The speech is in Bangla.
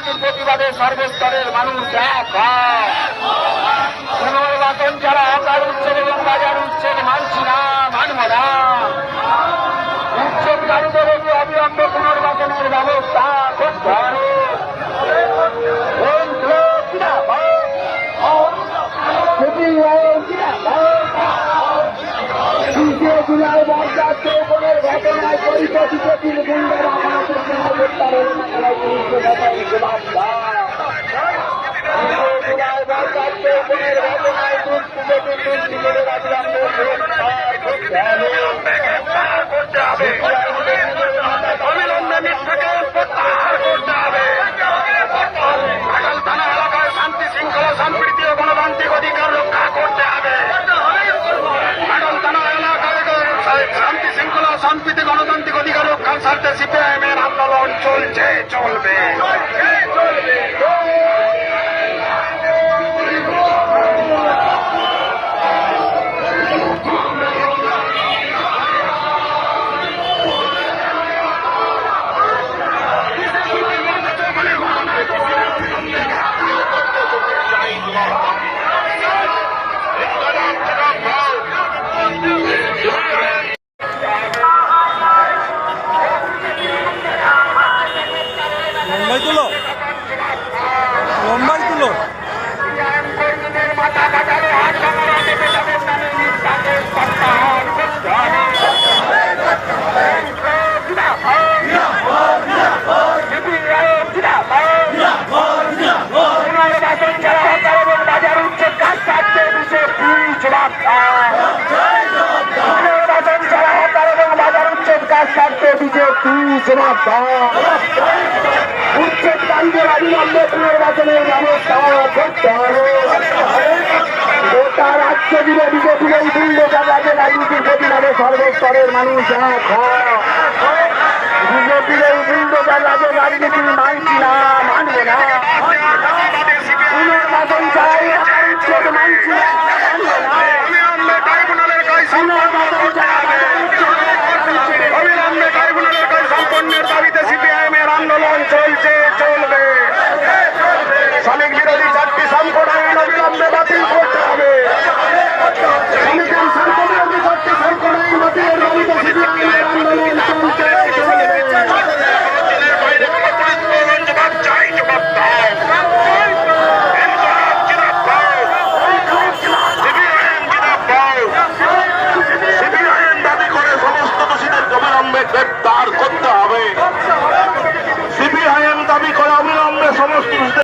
দুর্নীতির প্রতিবাদে সর্বস্তরের মানুষ এক হয়। পুনর্বাসন ছাড়া হকার উচ্ছেদ এবং বাজার উচ্ছেদ মানছি না, মানব না। উচ্ছেদকারীদের অবিলম্বে পুনর্বাসনের ব্যবস্থা করতে হবে। জুলাই বরযাত্র চৌবনের ঘটনায় পরিচিত গুন্ডারা গ্রেপ্তার হল না জেলায় পুলিশকে জবাব জুলাই বরযাত্র চৌবনের ঘটনায় দুষ্কৃতীদের অবিলম্বে অবিলম্বে মিথ্যাকে প্রত্যাহার করতে হবে। থানা এলাকায় শান্তি শৃঙ্খলা সম্প্রীতি ও গণতান্ত্রিক অধিকার রক্ষা করতে হবে। থানা এলাকায় শান্তি শৃঙ্খলা সম্প্রীতি গণতান্ত্রিক অধিকার রক্ষার স্বার্থে সিপিআইএম এর আন্দোলন চলছে, চলবে। লম্বাই তুলো বাজার উচ্ছেদ কাজ থাকতে বিশেষ জবাব উচ্ছেদকারীদের অবিলম্বে পুনর্বাসনের ব্যবস্থা করতে হবে। গোটা রাজ্য জুড়ে বিজেপির এই বুলডোজার রাজনীতির প্রতিবাদে সর্বস্তরের মানুষ এক হয়। বিজেপির এই বুলডোজার রাজনীতি মানছি না, মানব না। পুনর্বাসন চাই, উচ্ছেদ মানছি না, মানব না। পুনর্বাসন চাই, অবিলম্বে ট্রাইব্যুনালের কাজ সম্পন্নের দাবিতে সিপিআইএম এর আন্দোলন চলছে, চলবে। শ্রমিক বিরোধী 4টি সংগঠন অবিলম্বে বাতিল করতে হবে। শ্রমিকের সংগঠনের 4টি সংগঠন বাতিলের দাবিতে সিপিআইএম এর আন্দোলন চলছে, চলবে। গ্রেপ্তার করতে হবে।